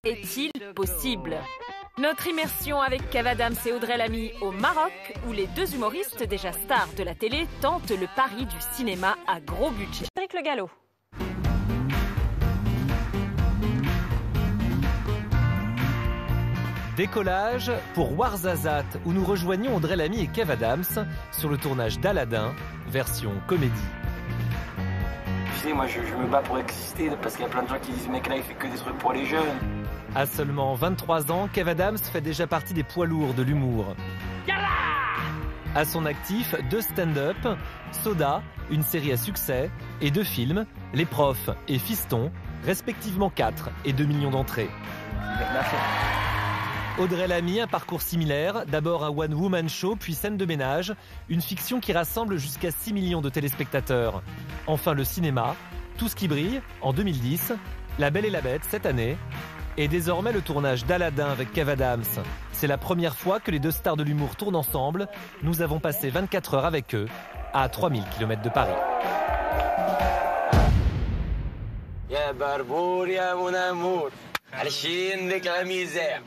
est-il possible? Notre immersion avec Kev Adams et Audrey Lamy au Maroc, où les deux humoristes déjà stars de la télé tentent le pari du cinéma à gros budget. Eric Le Gallo. Décollage pour Ouarzazate, où nous rejoignons Audrey Lamy et Kev Adams sur le tournage d'Aladin, version comédie. Tu sais, moi je me bats pour exister parce qu'il y a plein de gens qui disent mec là il fait que des trucs pour les jeunes. À seulement 23 ans, Kev Adams fait déjà partie des poids lourds de l'humour. À son actif, 2 stand-up, Soda, une série à succès, et 2 films, Les Profs et Fiston, respectivement 4 et 2 millions d'entrées. Merci. Audrey Lamy, un parcours similaire, d'abord un one-woman show, puis scène de ménage, une fiction qui rassemble jusqu'à 6 millions de téléspectateurs. Enfin le cinéma, Tout ce qui brille, en 2010, La Belle et la Bête cette année, et désormais le tournage d'Aladin avec Kev Adams. C'est la première fois que les 2 stars de l'humour tournent ensemble. Nous avons passé 24 heures avec eux, à 3000 km de Paris. Ya barbour, ya mon amour. La misère.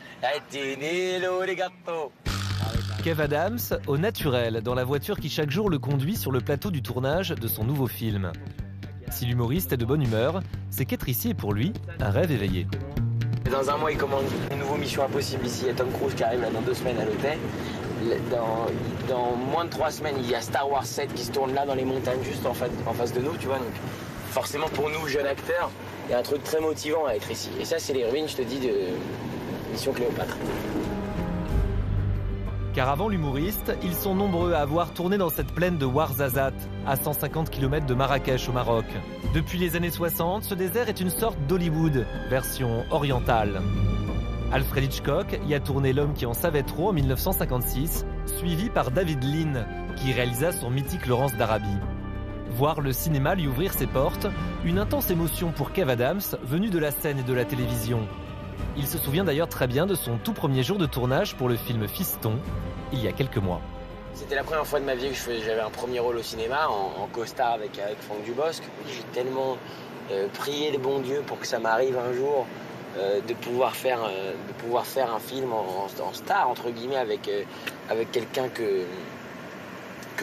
Kev Adams, au naturel, dans la voiture qui chaque jour le conduit sur le plateau du tournage de son nouveau film. Si l'humoriste est de bonne humeur, c'est qu'être ici est pour lui un rêve éveillé. Dans un mois, il commande une nouvelle Mission Impossible ici. Il y a Tom Cruise qui arrive là dans 2 semaines à l'hôtel. Dans moins de 3 semaines, il y a Star Wars 7 qui se tourne là dans les montagnes juste en face de nous, tu vois. Donc, forcément, pour nous, jeunes acteurs, il y a un truc très motivant à être ici. Et ça, c'est les ruines, je te dis, de Mission Cléopâtre. Car avant l'humoriste, ils sont nombreux à avoir tourné dans cette plaine de Ouarzazate, à 150 km de Marrakech au Maroc. Depuis les années 60, ce désert est une sorte d'Hollywood, version orientale. Alfred Hitchcock y a tourné L'homme qui en savait trop en 1956, suivi par David Lean, qui réalisa son mythique Laurence d'Arabie. Voir le cinéma lui ouvrir ses portes, une intense émotion pour Kev Adams, venu de la scène et de la télévision. Il se souvient d'ailleurs très bien de son tout premier jour de tournage pour le film Fiston, il y a quelques mois. C'était la première fois de ma vie que j'avais un premier rôle au cinéma, en costard avec Franck Dubosc. J'ai tellement prié le bon Dieu pour que ça m'arrive un jour de pouvoir faire un film en star, entre guillemets, avec quelqu'un que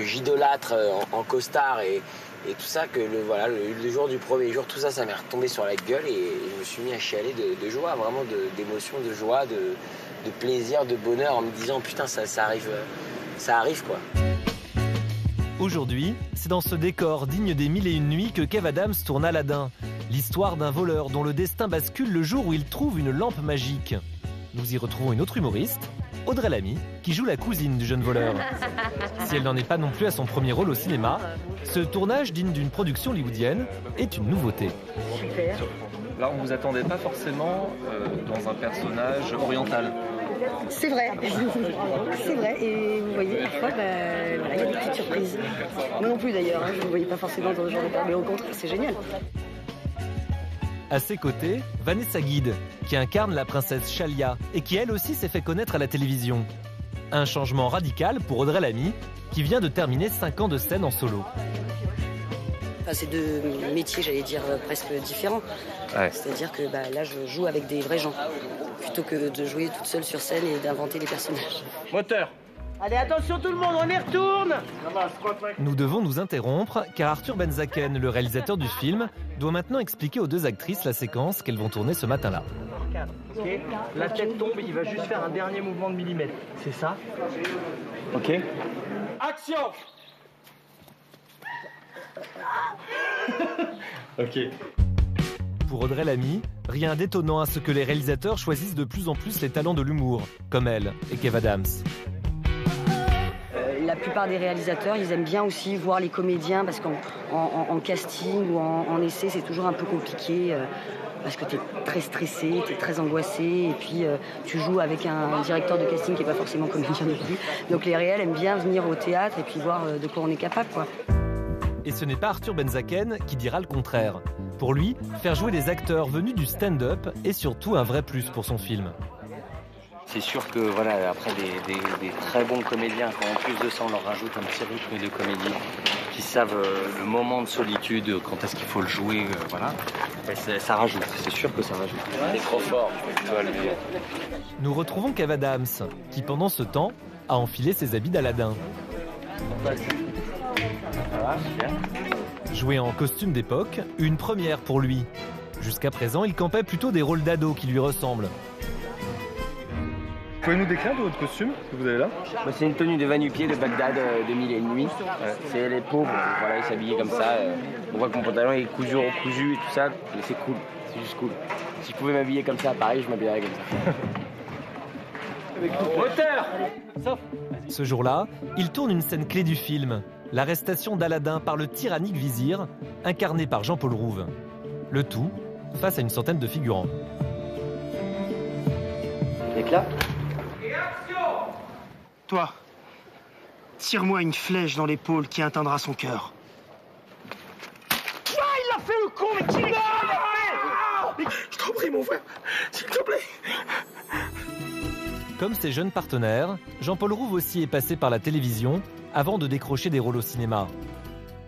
j'idolâtre en costard et tout ça, que le jour du premier jour, tout ça, ça m'est retombé sur la gueule et je me suis mis à chialer de joie, vraiment d'émotion, de joie, de plaisir, de bonheur, en me disant putain, ça arrive quoi. Aujourd'hui, c'est dans ce décor digne des 1001 nuits que Kev Adams tourne Aladin, l'histoire d'un voleur dont le destin bascule le jour où il trouve une lampe magique. Nous y retrouvons une autre humoriste, Audrey Lamy, qui joue la cousine du jeune voleur. Si elle n'en est pas non plus à son premier rôle au cinéma, ce tournage digne d'une production hollywoodienne est une nouveauté. Super. Là, on ne vous attendait pas forcément dans un personnage oriental. C'est vrai, c'est vrai. Et vous voyez, parfois, il y a des petites surprises. Moi non plus d'ailleurs, je ne vous voyais pas forcément dans ce genre de cas, mais au contraire, c'est génial. À ses côtés, Vanessa Guide, qui incarne la princesse Chalia et qui elle aussi s'est fait connaître à la télévision. Un changement radical pour Audrey Lamy, qui vient de terminer 5 ans de scène en solo. Enfin, c'est 2 métiers, j'allais dire, presque différents. Ouais. C'est-à-dire que là, je joue avec des vrais gens, plutôt que de jouer toute seule sur scène et d'inventer des personnages. Moteur. Allez, attention tout le monde, on y retourne. Nous devons nous interrompre, car Arthur Benzaken, le réalisateur du film, doit maintenant expliquer aux 2 actrices la séquence qu'elles vont tourner ce matin-là. Ok, la tête tombe, il va juste faire un dernier mouvement de millimètre. C'est ça? Ok. Action. Ok. Pour Audrey Lamy, rien d'étonnant à ce que les réalisateurs choisissent de plus en plus les talents de l'humour, comme elle et Kev Adams. La plupart des réalisateurs, ils aiment bien aussi voir les comédiens parce qu'en casting ou en essai, c'est toujours un peu compliqué parce que tu es très stressé, tu es très angoissé et puis tu joues avec un directeur de casting qui n'est pas forcément comédien non plus. Donc les réels aiment bien venir au théâtre et puis voir de quoi on est capable, quoi. Et ce n'est pas Arthur Benzaken qui dira le contraire. Pour lui, faire jouer des acteurs venus du stand-up est surtout un vrai plus pour son film. C'est sûr que voilà, après des très bons comédiens, quand en plus de ça on leur rajoute un petit rythme de comédie, qui savent le moment de solitude, quand est-ce qu'il faut le jouer, voilà. Ça rajoute, c'est sûr que ça rajoute. T'es trop fort. Nous retrouvons Kev Adams, qui pendant ce temps a enfilé ses habits d'Aladin. Joué en costume d'époque, une première pour lui. Jusqu'à présent, il campait plutôt des rôles d'ado qui lui ressemblent. Pouvez-nous décrire un peu votre costume que vous avez là? C'est une tenue de va-nu-pied de Bagdad de Mille et une Nuits. C'est les pauvres, voilà, ils s'habillaient comme ça. On voit que mon pantalon est cousu, recousu et tout ça, mais c'est cool, c'est juste cool. Si je pouvais m'habiller comme ça à Paris, je m'habillerais comme ça. Ce jour-là, il tourne une scène clé du film, l'arrestation d'Aladin par le tyrannique vizir, incarné par Jean-Paul Rouve. Le tout face à une centaine de figurants. Éclat. Toi, tire-moi une flèche dans l'épaule qui atteindra son cœur. Ah, il l'a fait le con, mais qui l'a fait? Je t'en prie, mon frère, s'il te plaît. Comme ses jeunes partenaires, Jean-Paul Rouve aussi est passé par la télévision avant de décrocher des rôles au cinéma.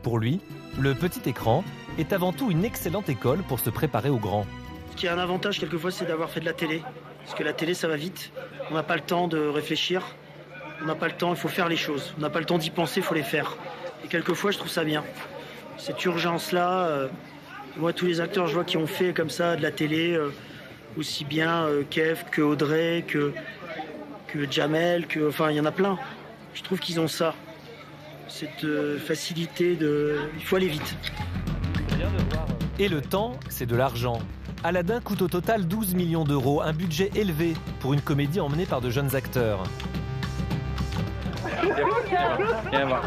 Pour lui, le petit écran est avant tout une excellente école pour se préparer au grand. Ce qui a un avantage quelquefois, c'est d'avoir fait de la télé. Parce que la télé, ça va vite. On n'a pas le temps de réfléchir. On n'a pas le temps, il faut faire les choses. On n'a pas le temps d'y penser, il faut les faire. Et quelquefois, je trouve ça bien. Cette urgence-là, moi, tous les acteurs, je vois qui ont fait comme ça de la télé, aussi bien Kev que Audrey, que Jamel, enfin, il y en a plein. Je trouve qu'ils ont ça. Cette facilité de... Il faut aller vite. Et le temps, c'est de l'argent. Aladin coûte au total 12 millions d'euros, un budget élevé pour une comédie emmenée par de jeunes acteurs.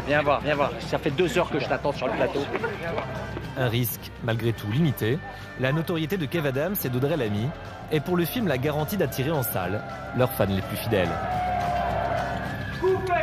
Viens voir. Ça fait 2 heures que je t'attends sur le plateau. Un risque, malgré tout, limité. La notoriété de Kev Adams et d'Audrey Lamy est pour le film la garantie d'attirer en salle leurs fans les plus fidèles. Coupez!